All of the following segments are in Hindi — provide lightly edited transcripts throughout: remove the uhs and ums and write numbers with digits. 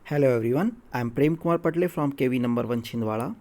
Hello everyone, I am Prem Kumar Patle from KV number 1 Chhindwara.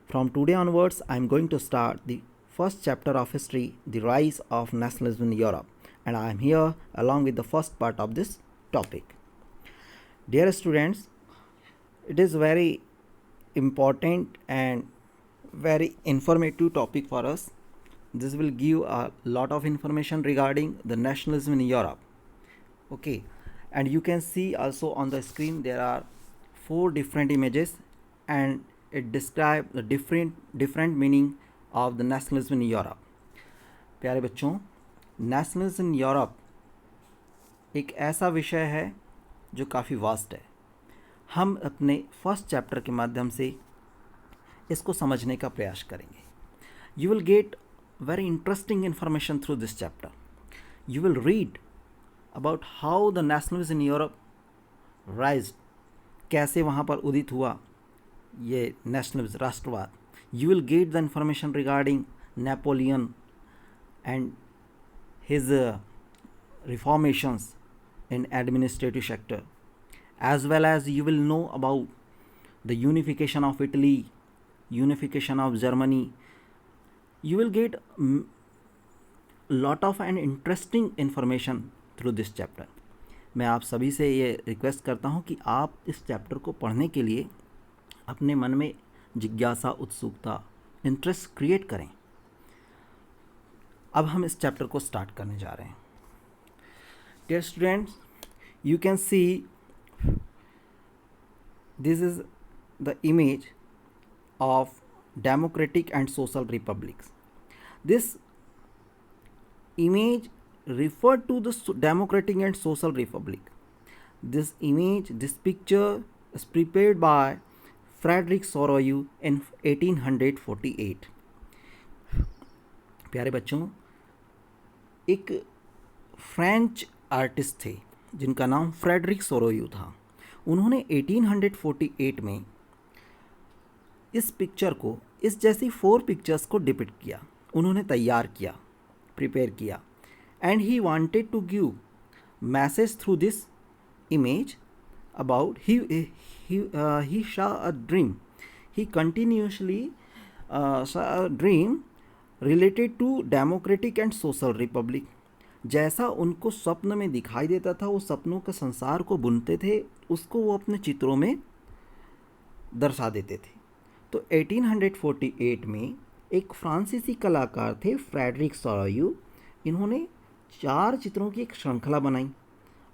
From today onwards, I am going to start the first chapter of history, the rise of nationalism in Europe, and I am here along with the first part of this topic. Dear students, it is very important and very informative topic for us. This will give a lot of information regarding the nationalism in Europe. Okay, and you can see also on the screen there are 4 different images and it describe the different meaning of the nationalism in Europe. प्यारे बच्चों, नेशनलिज्म इन यूरोप एक ऐसा विषय है जो काफ़ी वास्ट है. हम अपने फर्स्ट चैप्टर के माध्यम से इसको समझने का प्रयास करेंगे. You will get very interesting information through this chapter. You will read about how the nationalism in Europe rise, कैसे वहाँ पर उदित हुआ ये नेशनलिज्म राष्ट्रवाद. You will get the information regarding Napoleon and his reformations in administrative sector, as well as you will know about the unification of Italy, unification of Germany. You will get lot of and interesting information through this chapter. मैं आप सभी से ये रिक्वेस्ट करता हूँ कि आप इस चैप्टर को पढ़ने के लिए अपने मन में जिज्ञासा, उत्सुकता, इंटरेस्ट क्रिएट करें. अब हम इस चैप्टर को स्टार्ट करने जा रहे हैं. Dear students, you can see this is the image of democratic and social republics. This image referred to the democratic and social republic. This image, this picture is prepared by Frederick Soreau in 1848. प्यारे बच्चों, एक फ्रेंच आर्टिस्ट थे जिनका नाम फ्रेडरिक सोरोयू था. उन्होंने 1848 में इस पिक्चर को, इस जैसी 4 पिक्चर्स को डिपिक्ट किया, उन्होंने तैयार किया, प्रिपेयर किया. And he wanted to give message through this image about he saw a dream. He continuously saw a dream related to democratic and social republic. जैसा उनको स्वप्न में दिखाई देता था, वो सपनों के संसार को बुनते थे, उसको वो अपने चित्रों में दर्शा देते थे. तो 1848 में एक फ्रांसीसी कलाकार थे फ्रेडरिक सोरोयू. इन्होंने 4 चित्रों की एक श्रृंखला बनाई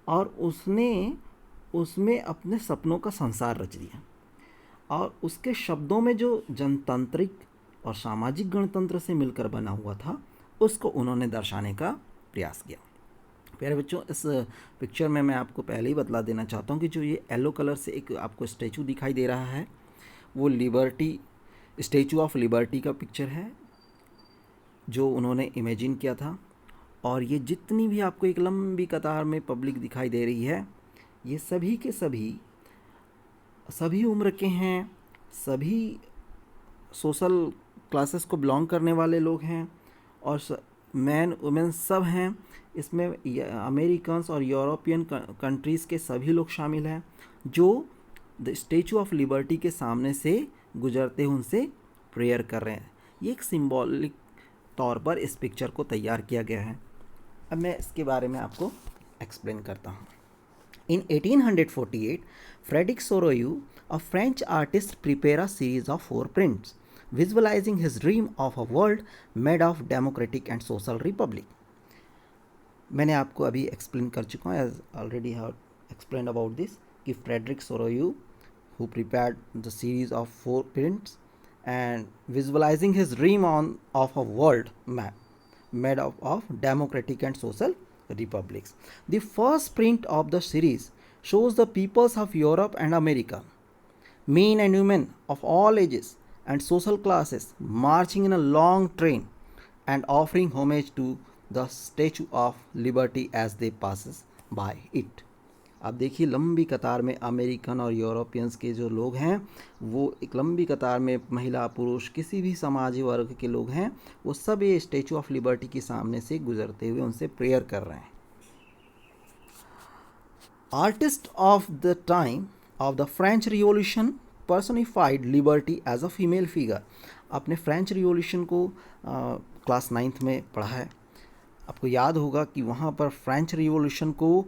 और उसमें अपने सपनों का संसार रच दिया. और उसके शब्दों में जो जनतांत्रिक और सामाजिक गणतंत्र से मिलकर बना हुआ था, उसको उन्होंने दर्शाने का प्रयास किया. प्यारे बच्चों, इस पिक्चर में मैं आपको पहले ही बतला देना चाहता हूँ कि जो ये येलो कलर से एक आपको स्टैचू दिखाई दे रहा है, वो स्टैचू ऑफ लिबर्टी का पिक्चर है जो उन्होंने इमेजिन किया था. और ये जितनी भी आपको एक लंबी कतार में पब्लिक दिखाई दे रही है, ये सभी के सभी उम्र के हैं, सभी सोशल क्लासेस को बिलोंग करने वाले लोग हैं और मैन वुमेन सब हैं. इसमें अमेरिकन्स और यूरोपियन कंट्रीज़ के सभी लोग शामिल हैं जो द स्टैचू ऑफ लिबर्टी के सामने से गुजरते हुए उनसे प्रेयर कर रहे हैं. ये एक सिंबॉलिक तौर पर इस पिक्चर को तैयार किया गया है. अब मैं इसके बारे में आपको एक्सप्लेन करता हूँ. In 1848, Frederic Sorrieu, a French artist, prepare a series of 4 prints visualising his dream of a world made of democratic and social republic. मैंने आपको अभी एक्सप्लेन कर चुका हूँ, as already have explain about this, कि Frederic Sorrieu who prepared the series of 4 prints and visualizing his dream of a world map made up of democratic and social republics. The first print of the series shows the peoples of Europe and America, men and women of all ages and social classes, marching in a long train and offering homage to the Statue of Liberty as they passes by it. आप देखिए, लंबी कतार में अमेरिकन और यूरोपियंस के जो लोग हैं, वो एक लंबी कतार में महिला, पुरुष, किसी भी समाजी वर्ग के लोग हैं, वो सब ये स्टैचू ऑफ लिबर्टी के सामने से गुजरते हुए उनसे प्रेयर कर रहे हैं. Artists of the time of the French revolution personified liberty as a female figure. आपने फ्रेंच रिवॉल्यूशन को क्लास 9th में पढ़ा है। आपको याद होगा कि वहाँ पर फ्रेंच रिवॉल्यूशन को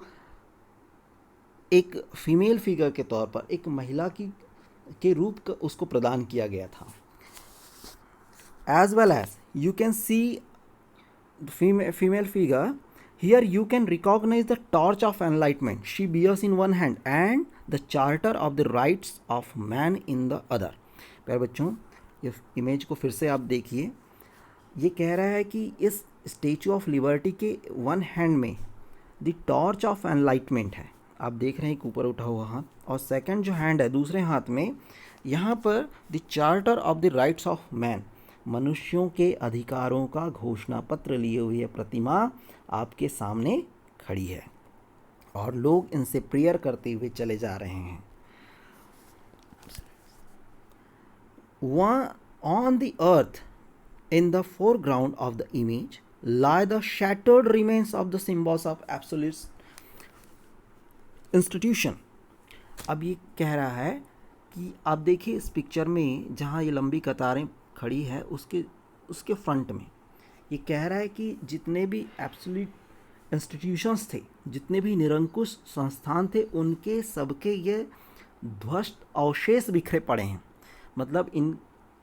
एक फीमेल फिगर के तौर पर, एक महिला की के रूप का उसको प्रदान किया गया था। As well as you can see female figure here, you can recognize the torch of enlightenment she bears in one hand and the charter of the rights of man in the other। प्यारे बच्चों, ये इमेज को फिर से आप देखिए। ये कह रहा है कि इस स्टेचू ऑफ लिबर्टी के वन हैंड में द टॉर्च ऑफ एनलाइटमेंट है, आप देख रहे हैं एक ऊपर उठा हुआ हाथ, और सेकंड जो हैंड है दूसरे हाथ में, यहाँ पर the charter of the rights of man, मनुष्यों के अधिकारों का घोषणा पत्र लिए हुए प्रतिमा आपके सामने खड़ी है और लोग इनसे प्रेयर करते हुए चले जा रहे हैं। On the earth in the foreground of the image lie the shattered remains of the symbols of absolute institution। अब ये कह रहा है कि आप देखिए इस पिक्चर में जहाँ ये लंबी कतारें खड़ी है उसके फ्रंट में ये कह रहा है कि जितने भी एब्सोल्यूट इंस्टीट्यूशंस थे, जितने भी निरंकुश संस्थान थे, उनके सबके ये ध्वस्त अवशेष बिखरे पड़े हैं। मतलब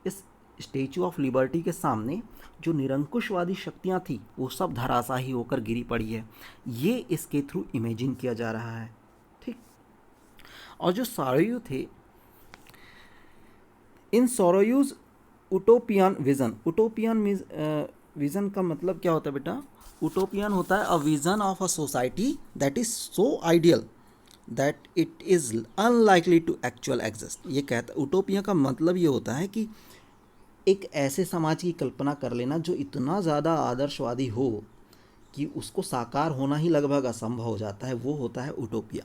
इस स्टेचू ऑफ लिबर्टी के सामने जो निरंकुशवादी शक्तियाँ थी वो सब धराशायी होकर गिरी पड़ी है। ये इसके थ्रू इमेजिन किया जा रहा है, ठीक। और जो सोरोयू थे, इन सोरोयूज उटोपियन विज़न, उटोपियन विज़न का मतलब क्या होता है बेटा? उटोपियन होता है a vision of a society that is so ideal that it is unlikely to actual exist. ये कहता, उटोपिया का मतलब ये होता है कि एक ऐसे समाज की कल्पना कर लेना जो इतना ज़्यादा आदर्शवादी हो कि उसको साकार होना ही लगभग असंभव हो जाता है, वो होता है उटोपिया।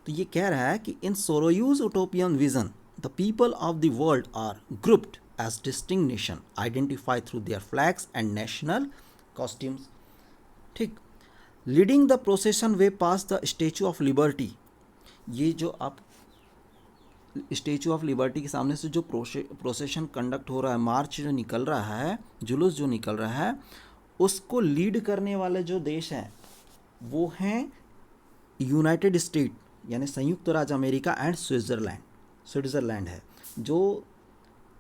तो ये कह रहा है कि in Sorrieu's utopian vision the people of the world are grouped as distinct nation identified through their flags and national costumes, ठीक। Leading the procession way past the Statue of Liberty. ये जो आप स्टेचू ऑफ लिबर्टी के सामने से जो प्रोसेशन कंडक्ट हो रहा है, मार्च जो निकल रहा है, जुलूस जो निकल रहा है, उसको लीड करने वाले जो देश हैं वो हैं यूनाइटेड स्टेट यानी संयुक्त राज्य अमेरिका एंड स्विट्ज़रलैंड है, जो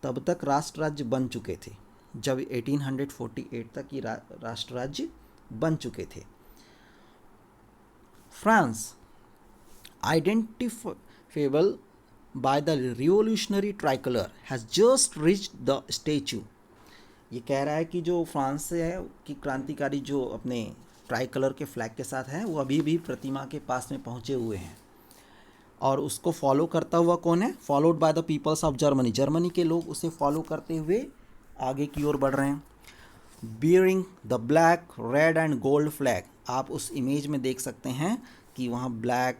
तब तक राष्ट्र राज्य बन चुके थे, जब 1848 तक ये राष्ट्र राज्य बन चुके थे। France identifiable by the revolutionary tricolor has just reached the statue। ये कह रहा है कि जो फ्रांस से है कि क्रांतिकारी जो अपने ट्राई कलर के फ्लैग के साथ हैं वो अभी भी प्रतिमा के पास में पहुँचे हुए हैं, और उसको फॉलो करता हुआ कौन है? Followed by the peoples of Germany. Germany के लोग उसे फॉलो करते हुए आगे की ओर बढ़ रहे हैं। Bearing the black red and gold flag, आप उस इमेज में देख सकते हैं कि वहाँ ब्लैक,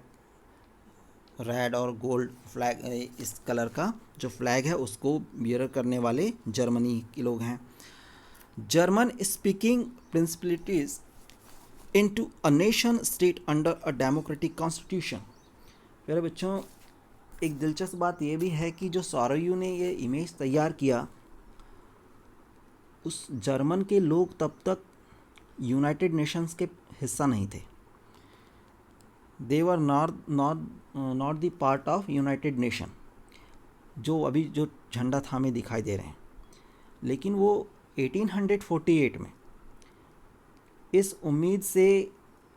रेड और गोल्ड फ्लैग, इस कलर का जो फ्लैग है उसको बियर करने वाले जर्मनी के लोग हैं। German speaking principalities into a nation state under a democratic constitution. मेरे बच्चों, एक दिलचस्प बात यह भी है कि जो सोरोयू ने ये इमेज तैयार किया, उस जर्मन के लोग तब तक यूनाइटेड नेशंस के हिस्सा नहीं थे। They were not the part of United Nation, जो अभी जो झंडा थामे दिखाई दे रहे हैं। लेकिन वो 1848 में इस उम्मीद से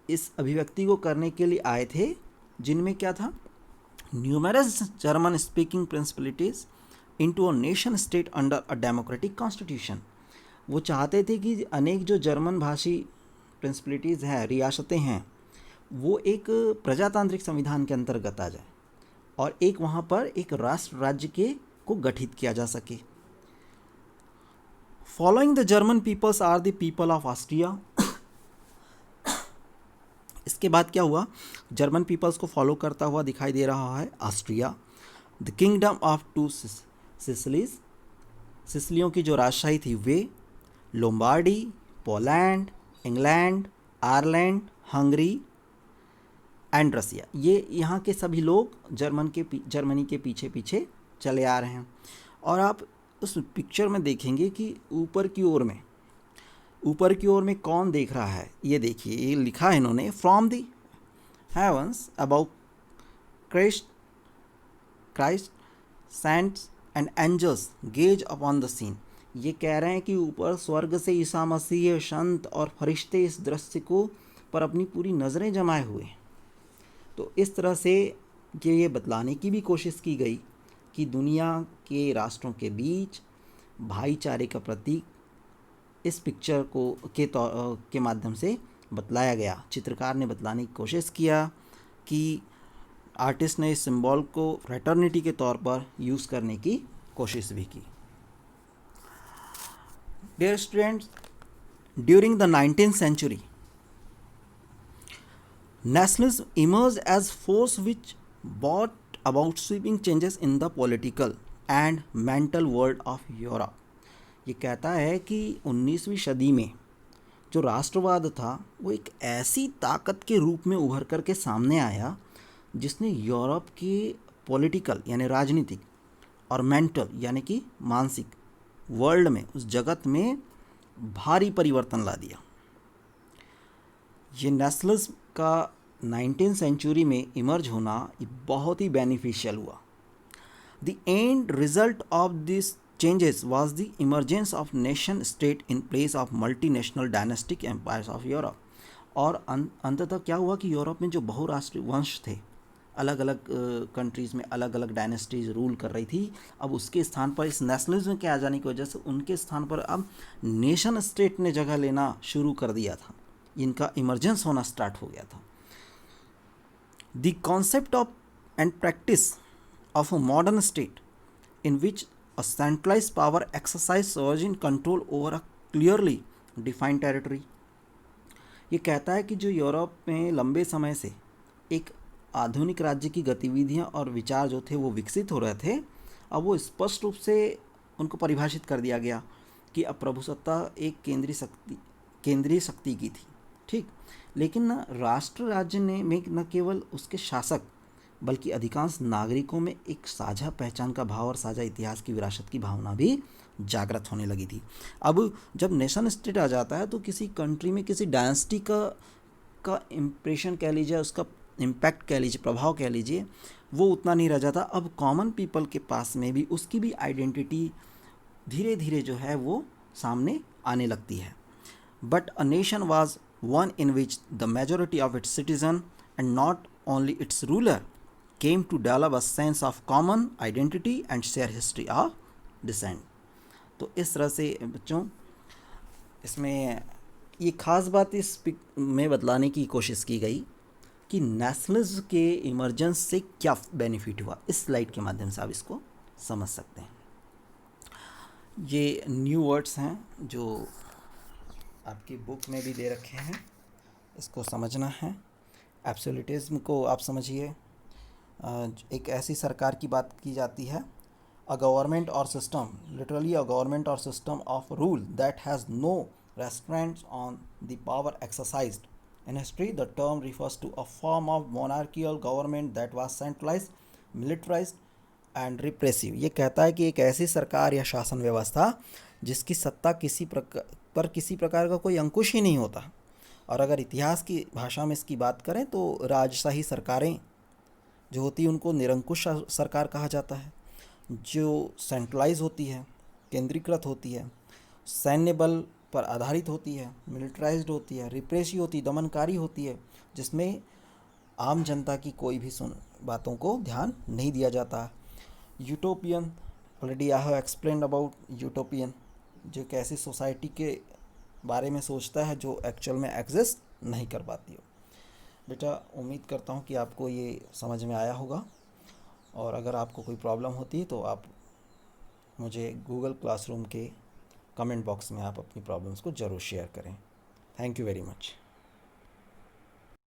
इस अभिव्यक्ति को करने के लिए आए थे, जिनमें क्या था? Numerous German speaking principalities into a nation state under a democratic constitution. वो चाहते थे कि अनेक जो जर्मन भाषी प्रिंसिपलिटीज़ हैं, रियासतें हैं, वो एक प्रजातांत्रिक संविधान के अंतर्गत आ जाए और एक वहाँ पर एक राष्ट्र राज्य के को गठित किया जा सके। Following the German peoples are the people of Austria. इसके बाद क्या हुआ? जर्मन पीपल्स को फॉलो करता हुआ दिखाई दे रहा है Austria. The kingdom of two Sicilies, सिसिलियों की जो राजशाही थी वे, Lombardy, Poland, England, Ireland, Hungary and Russia, ये यहाँ के सभी लोग जर्मनी के पीछे पीछे चले आ रहे हैं। और आप उस पिक्चर में देखेंगे कि ऊपर की ओर में कौन देख रहा है, ये देखिए, ये लिखा है इन्होंने, from the heavens above Christ Christ saints and angels gaze upon the scene. ये कह रहे हैं कि ऊपर स्वर्ग से ईसा मसीह, संत और फरिश्ते इस दृश्य को पर अपनी पूरी नज़रें जमाए हुए हैं। तो इस तरह से ये बतलाने की भी कोशिश की गई कि दुनिया के राष्ट्रों के बीच भाईचारे का प्रतीक इस पिक्चर के माध्यम से बतलाया गया। चित्रकार ने बतलाने की कोशिश किया कि आर्टिस्ट ने इस सिंबल को फ्रेटर्निटी के तौर पर यूज़ करने की कोशिश भी की। Dear students, during the 19th century, nationalism emerged as force which brought about sweeping changes in the political and mental world of Europe. ये कहता है कि 19वीं सदी में जो राष्ट्रवाद था वो एक ऐसी ताकत के रूप में उभर कर के सामने आया जिसने यूरोप के पॉलिटिकल यानी राजनीतिक और मेंटल यानी कि मानसिक वर्ल्ड में, उस जगत में भारी परिवर्तन ला दिया। ये नेशनलिज्म का 19th सेंचुरी में इमर्ज होना ये बहुत ही बेनिफिशियल हुआ। The end result of this changes was the emergence of nation state in place of multinational dynastic empires of Europe. और अंततः क्या हुआ कि यूरोप में जो बहुराष्ट्रीय वंश थे, अलग अलग कंट्रीज़ में अलग अलग डायनेस्टीज रूल कर रही थी, अब उसके स्थान पर इस नेशनलिज्म के आ जाने की वजह से उनके स्थान पर अब नेशन स्टेट ने जगह लेना शुरू कर दिया था, इनका इमर्जेंस होना स्टार्ट हो गया था। The concept of and practice of a modern state in which a centralised power exercise sovereign control over a clearly defined territory. ये कहता है कि जो यूरोप में लंबे समय से एक आधुनिक राज्य की गतिविधियां और विचार जो थे वो विकसित हो रहे थे, अब वो स्पष्ट रूप से उनको परिभाषित कर दिया गया कि अब प्रभुसत्ता एक केंद्रीय शक्ति की थी, ठीक। लेकिन न राष्ट्र राज्य ने में न केवल उसके शासक बल्कि अधिकांश नागरिकों में एक साझा पहचान का भाव और साझा इतिहास की विरासत की भावना भी जागृत होने लगी थी। अब जब नेशन स्टेट आ जाता है तो किसी कंट्री में किसी डायनेस्टी का इम्प्रेशन कह लीजिए, उसका इम्पैक्ट कह लीजिए, प्रभाव कह लीजिए, वो उतना नहीं रह जाता। अब कॉमन पीपल के पास में भी उसकी भी आइडेंटिटी धीरे धीरे जो है वो सामने आने लगती है। But a nation was one in which the majority of its citizen and not only its ruler came to develop a sense of common identity and share history of descent. तो इस तरह से बच्चों इसमें ये ख़ास बात इस में बतलाने की कोशिश की गई कि नेशनलिज्म के इमर्जेंस से क्या बेनिफिट हुआ। इस स्लाइड के माध्यम से आप इसको समझ सकते हैं। ये न्यू वर्ड्स हैं जो आपकी बुक में भी दे रखे हैं, इसको समझना है। एब्सोल्यूटिज्म को आप समझिए, एक ऐसी सरकार की बात की जाती है, a government or system, literally a government or system of rule that has no restraints on the power exercised. In history, the term refers to a form of monarchical government that was centralized, militarized and repressive. ये कहता है कि एक ऐसी सरकार या शासन व्यवस्था जिसकी सत्ता किसी प्रकार का कोई अंकुश ही नहीं होता। और अगर इतिहास की भाषा में इसकी बात करें तो राजशाही सरकारें जो होती हैं उनको निरंकुश सरकार कहा जाता है, जो सेंट्रलाइज होती है, केंद्रीकृत होती है, सैन्य बल पर आधारित होती है, मिलिट्राइज्ड होती है, रिप्रेसिव होती है, दमनकारी होती है, जिसमें आम जनता की कोई भी बातों को ध्यान नहीं दिया जाता। Utopian, already I have explained about utopian, जो एक ऐसी सोसाइटी के बारे में सोचता है जो एक्चुअल में एग्जिस्ट नहीं कर पाती हो। बेटा उम्मीद करता हूँ कि आपको ये समझ में आया होगा, और अगर आपको कोई प्रॉब्लम होती है तो आप मुझे गूगल क्लासरूम के कमेंट बॉक्स में आप अपनी प्रॉब्लम्स को ज़रूर शेयर करें। Thank you very much.